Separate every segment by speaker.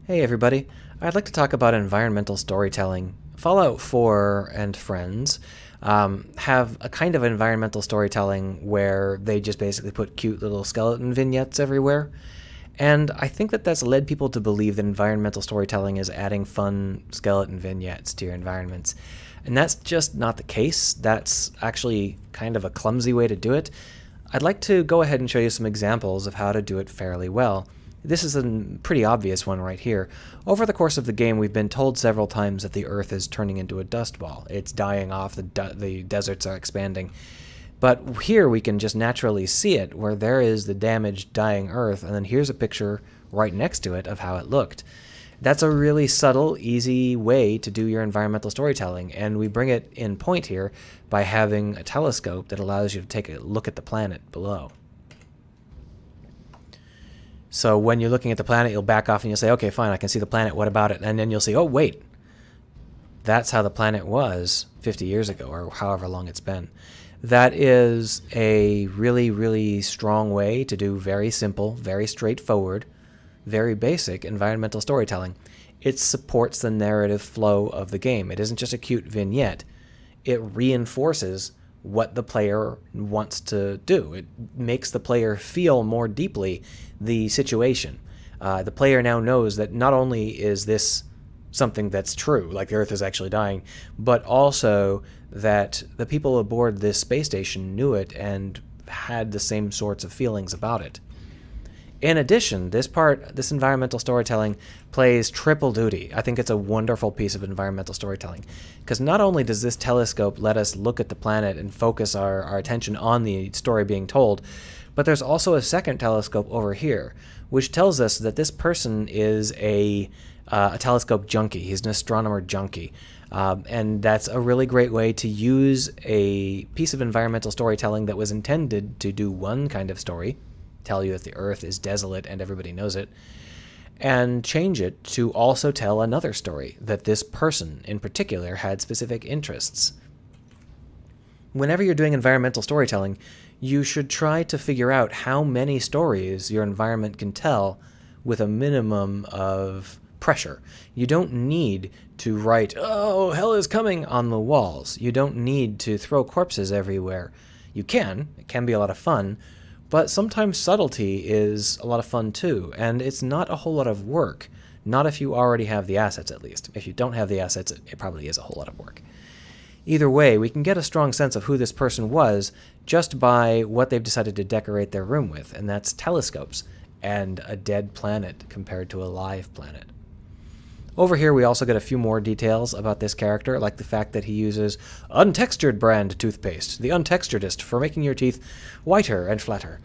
Speaker 1: Hey everybody, I'd like to talk about environmental storytelling. Fallout 4 and friends have a kind of environmental storytelling where they just basically put cute little skeleton vignettes everywhere. And I think that that's led people to believe that environmental storytelling is adding fun skeleton vignettes to your environments. And that's just not the case. That's actually kind of a clumsy way to do it. I'd like to go ahead and show you some examples of how to do it fairly well. This is a pretty obvious one right here. Over the course of the game, we've been told several times that the Earth is turning into a dust ball. It's dying off, the deserts are expanding. But here we can just naturally see it, where there is the damaged, dying Earth, and then here's a picture right next to it of how it looked. That's a really subtle, easy way to do your environmental storytelling, and we bring it in point here by having a telescope that allows you to take a look at the planet below. So when you're looking at the planet, you'll back off and you'll say, okay, fine, I can see the planet, what about it? And then you'll see, oh, wait, that's how the planet was 50 years ago, or however long it's been. That is a really, really strong way to do very simple, very straightforward, very basic environmental storytelling. It supports the narrative flow of the game. It isn't just a cute vignette. It reinforces what the player wants to do. It makes the player feel more deeply the situation. The player now knows that not only is this something that's true, like the Earth is actually dying, but also that the people aboard this space station knew it and had the same sorts of feelings about it. In addition, this environmental storytelling plays triple duty. I think it's a wonderful piece of environmental storytelling, because not only does this telescope let us look at the planet and focus our attention on the story being told, but there's also a second telescope over here, which tells us that this person is a telescope junkie. He's an astronomer junkie. And that's a really great way to use a piece of environmental storytelling that was intended to do one kind of story, tell you that the Earth is desolate and everybody knows it, and change it to also tell another story, that this person in particular had specific interests. Whenever you're doing environmental storytelling, you should try to figure out how many stories your environment can tell with a minimum of pressure. You don't need to write, oh, hell is coming on the walls. You don't need to throw corpses everywhere. You can. It can be a lot of fun. But sometimes subtlety is a lot of fun too, and it's not a whole lot of work. Not if you already have the assets, at least. If you don't have the assets, it probably is a whole lot of work. Either way, we can get a strong sense of who this person was just by what they've decided to decorate their room with, and that's telescopes and a dead planet compared to a live planet. Over here, we also get a few more details about this character, like the fact that he uses untextured brand toothpaste, the untexturedest, for making your teeth whiter and flatter.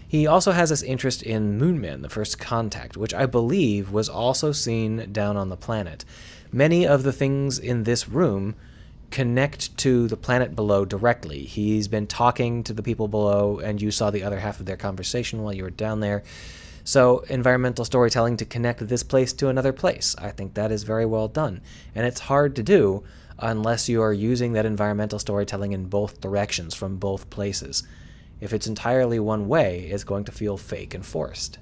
Speaker 1: He also has this interest in Moonmen, the First Contact, which I believe was also seen down on the planet. Many of the things in this room connect to the planet below directly. He's been talking to the people below, and you saw the other half of their conversation while you were down there. So environmental storytelling to connect this place to another place, I think that is very well done. And it's hard to do unless you are using that environmental storytelling in both directions from both places. If it's entirely one way, it's going to feel fake and forced.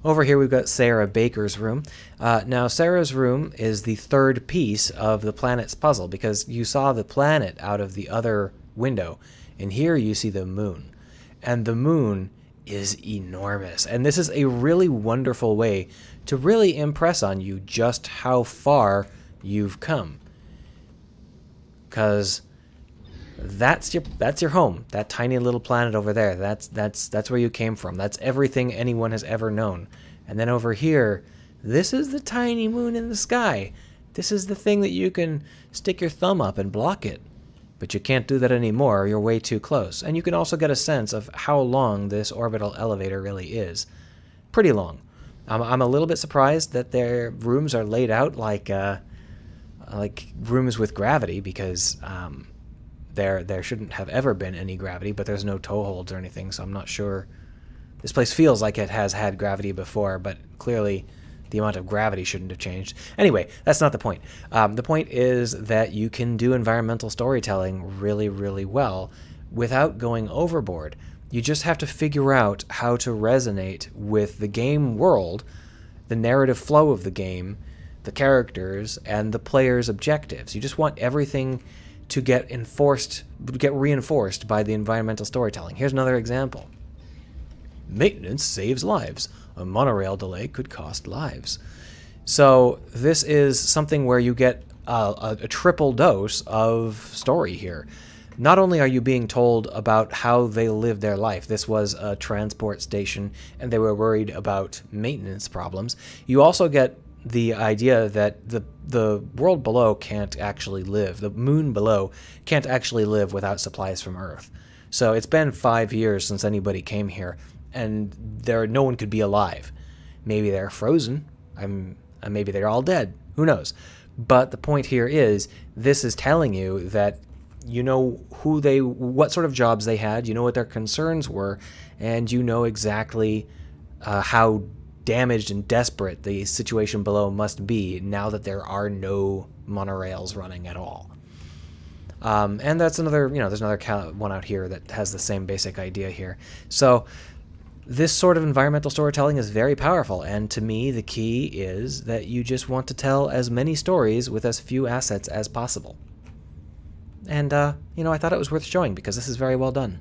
Speaker 1: Over here we've got Sarah Baker's room. Now Sarah's room is the third piece of the planet's puzzle, because you saw the planet out of the other window, and here you see the moon. And the moon is enormous. And this is a really wonderful way to really impress on you just how far you've come. Because that's your home. That tiny little planet over there. That's where you came from. That's everything anyone has ever known. And then over here, this is the tiny moon in the sky. This is the thing that you can stick your thumb up and block it. But you can't do that anymore, you're way too close. And you can also get a sense of how long this orbital elevator really is. Pretty long. I'm a little bit surprised that their rooms are laid out like rooms with gravity, because there shouldn't have ever been any gravity, but there's no toe holds or anything, so I'm not sure. This place feels like it has had gravity before, but clearly the amount of gravity shouldn't have changed. Anyway, that's not the point. The point is that you can do environmental storytelling really, really well without going overboard. You just have to figure out how to resonate with the game world, the narrative flow of the game, the characters, and the player's objectives. You just want everything to get reinforced by the environmental storytelling. Here's another example. Maintenance saves lives. A monorail delay could cost lives. So this is something where you get a triple dose of story here. Not only are you being told about how they live their life, this was a transport station and they were worried about maintenance problems, you also get the idea that the world below can't actually live, the moon below can't actually live without supplies from Earth. So it's been 5 years since anybody came here, and no one could be alive. Maybe they're frozen, maybe they're all dead, who knows. But the point here is, this is telling you that you know what sort of jobs they had, you know what their concerns were, and you know exactly how damaged and desperate the situation below must be now that there are no monorails running at all. And that's another, there's another one out here that has the same basic idea here. So this sort of environmental storytelling is very powerful, and to me the key is that you just want to tell as many stories with as few assets as possible. And, I thought it was worth showing because this is very well done.